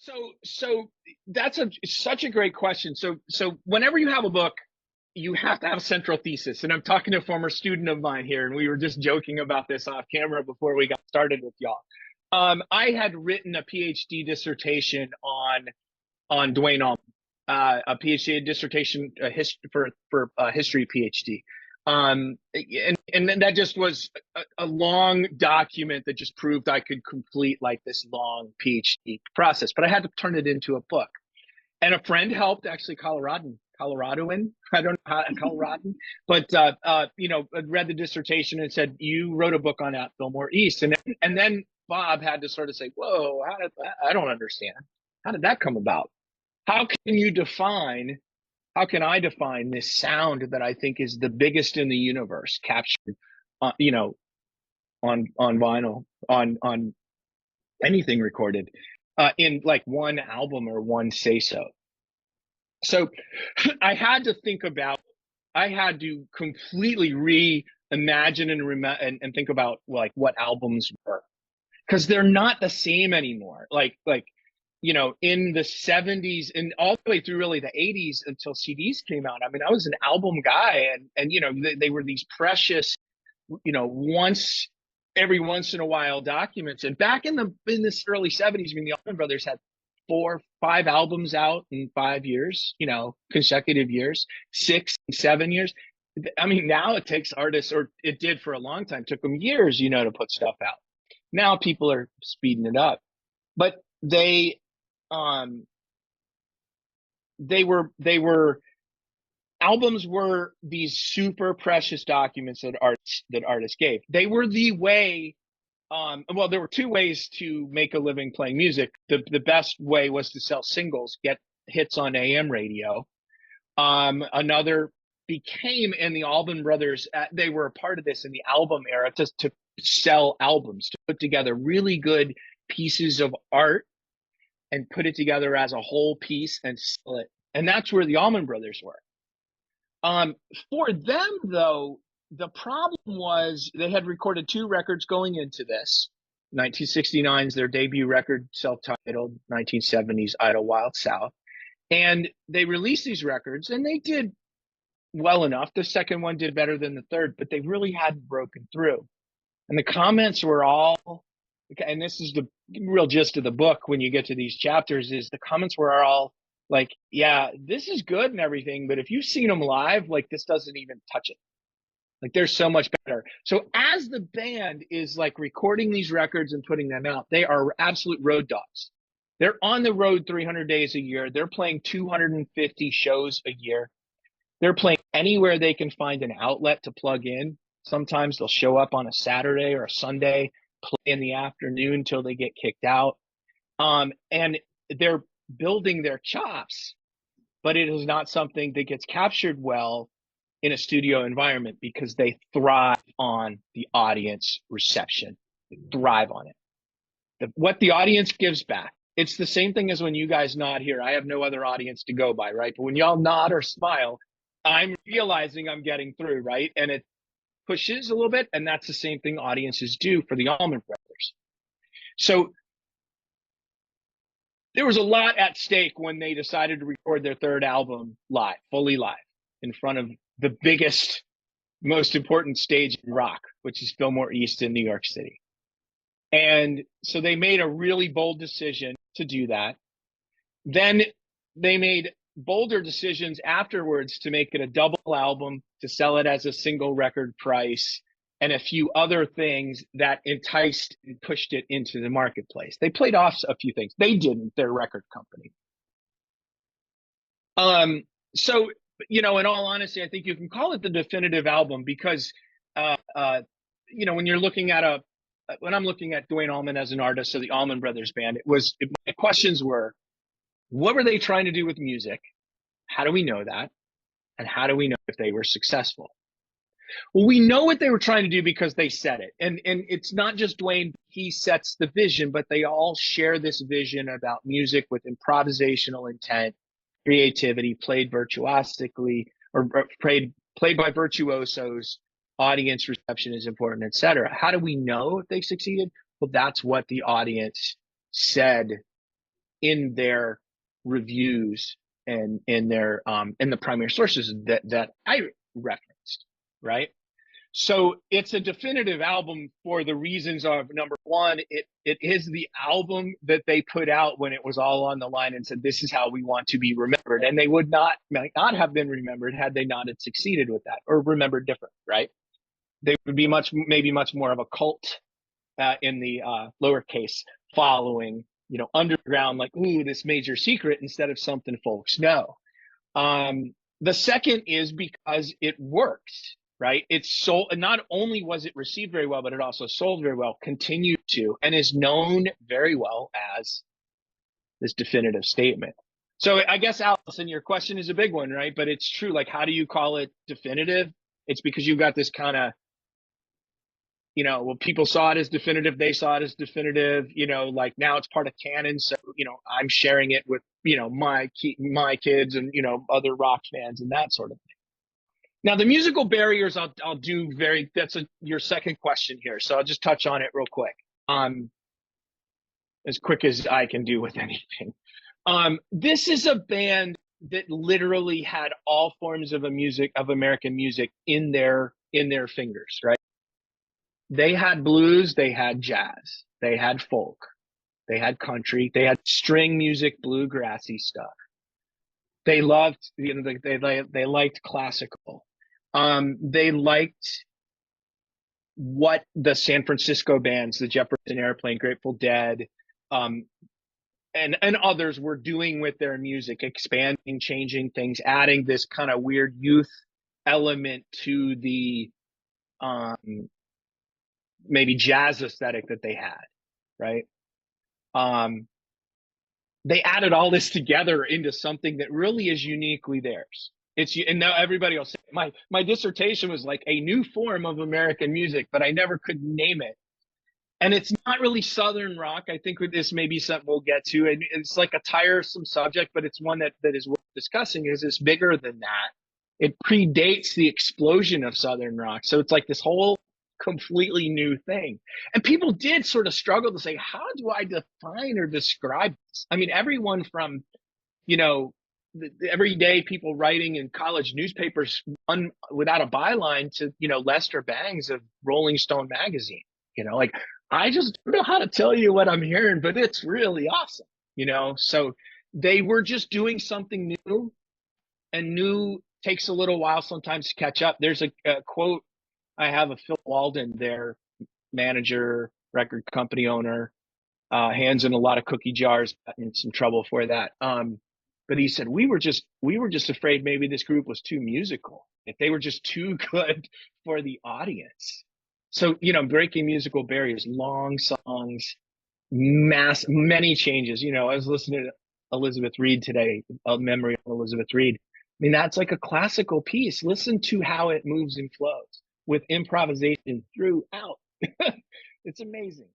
So that's such a great question. So whenever you have a book, you have to have a central thesis. And I'm talking to a former student of mine here, and we were just joking about this off camera before we got started with y'all. I had written a PhD dissertation on Duane Allman, a PhD dissertation for a history PhD. And then that just was a long document that just proved I could complete like this long PhD process, but I had to turn it into a book. And a friend helped, actually, Coloradoan, I don't know how, Coloradoan, but read the dissertation and said, you wrote a book on At Fillmore East. And then Bob had to sort of say, whoa, I don't understand. How did that come about? How can you define, how can I define this sound that I think is the biggest in the universe, captured, on vinyl, on anything recorded, in like one album or one say-so. So I had to completely reimagine and think about like what albums were, because they're not the same anymore. Like in the 70s and all the way through really the 80s until CDs came out. I mean, I was an album guy, and they were these precious, every once in a while documents. And back in this early 70s, I mean, the Allman Brothers had 4-5 albums out in 5 years, consecutive years, 6 and 7 years. I mean, now it takes artists, or it did for a long time, took them years, to put stuff out. Now people are speeding it up, but they were albums were these super precious documents that artists gave. They were the way. Well, there were two ways to make a living playing music. The best way was to sell singles, get hits on AM radio. Another became, in the Allman Brothers, they were a part of this in the album era, to sell albums, to put together really good pieces of art and put it together as a whole piece and sell it. And that's where the Allman Brothers were. For them, though, the problem was they had recorded 2 records going into this. 1969 is their debut record, self-titled, 1970s Idlewild South. And they released these records, and they did well enough. The second one did better than the third, but they really hadn't broken through. And the comments were all, and this is the real gist of the book when you get to these chapters, is the comments were all like, yeah, this is good and everything, but if you've seen them live, like, this doesn't even touch it. Like, they're so much better. So as the band is like recording these records and putting them out, they are absolute road dogs. They're on the road 300 days a year. They're playing 250 shows a year. They're playing anywhere they can find an outlet to plug in. Sometimes they'll show up on a Saturday or a Sunday, play in the afternoon until they get kicked out. And they're building their chops, but it is not something that gets captured well in a studio environment, because they thrive on the audience reception. They thrive on it. What the audience gives back. It's the same thing as when you guys nod here. I have no other audience to go by, right? But when y'all nod or smile, I'm realizing I'm getting through, right? And it pushes a little bit, and that's the same thing audiences do for the Allman Brothers. So there was a lot at stake when they decided to record their third album live, fully live, in front of the biggest, most important stage in rock, which is Fillmore East in New York City. And so they made a really bold decision to do that. Then they made bolder decisions afterwards to make it a double album, to sell it as a single record price, and a few other things that enticed and pushed it into the marketplace. They played off a few things. They didn't, their record company. So, in all honesty, I think you can call it the definitive album, because, when you're looking at when I'm looking at Duane Allman as an artist of the Allman Brothers Band, my questions were, what were they trying to do with music? How do we know that? And how do we know if they were successful? Well, we know what they were trying to do because they said it. And it's not just Duane, he sets the vision, but they all share this vision about music with improvisational intent, creativity, played virtuosically, or played by virtuosos, audience reception is important, etc. How do we know if they succeeded? Well, that's what the audience said in their reviews and in the primary sources that I referenced, right? So it's a definitive album for the reasons of, number one, it is the album that they put out when it was all on the line and said, this is how we want to be remembered. And they might not have been remembered had they not had succeeded with that, or remembered different, right? They would be maybe much more of a cult in the lowercase following, underground, like, ooh, this major secret, instead of something folks know. The second is because it worked, right? It's sold, and not only was it received very well, but it also sold very well, continued to, and is known very well as this definitive statement. So I guess, Allison, your question is a big one, right? But it's true. Like, how do you call it definitive? It's because you've got this kind of, well, people saw it as definitive, they saw it as definitive, like now it's part of canon. So, I'm sharing it with, my kids and, other rock fans and that sort of thing. Now, the musical barriers, I'll do that's your second question here. So I'll just touch on it real quick. As quick as I can do with anything. This is a band that literally had all forms of American music in their fingers, right? They had blues, they had jazz, they had folk, they had country, they had string music, bluegrassy stuff. They loved, they liked classical. They liked what the San Francisco bands, the Jefferson Airplane, Grateful Dead, and others were doing with their music, expanding, changing things, adding this kind of weird youth element to the maybe jazz aesthetic that they had, right? They added all this together into something that really is uniquely theirs. And now everybody will say, my dissertation was like a new form of American music, but I never could name it. And it's not really Southern rock. I think this may be something we'll get to. And it's like a tiresome subject, but it's one that is worth discussing. Is it's bigger than that. It predates the explosion of Southern rock. So it's like this whole completely new thing. And people did sort of struggle to say, how do I define or describe this? I mean, everyone from, the everyday people writing in college newspapers without a byline to, Lester Bangs of Rolling Stone magazine, like, I just don't know how to tell you what I'm hearing, but it's really awesome, So they were just doing something new, and new takes a little while sometimes to catch up. There's a quote I have of Phil Walden, their manager, record company owner, hands in a lot of cookie jars, got in some trouble for that. But he said, we were just afraid maybe this group was too musical, if they were just too good for the audience. So, breaking musical barriers, long songs, many changes. I was listening to Elizabeth Reed today, a memory of Elizabeth Reed. I mean, that's like a classical piece. Listen to how it moves and flows with improvisation throughout. It's amazing.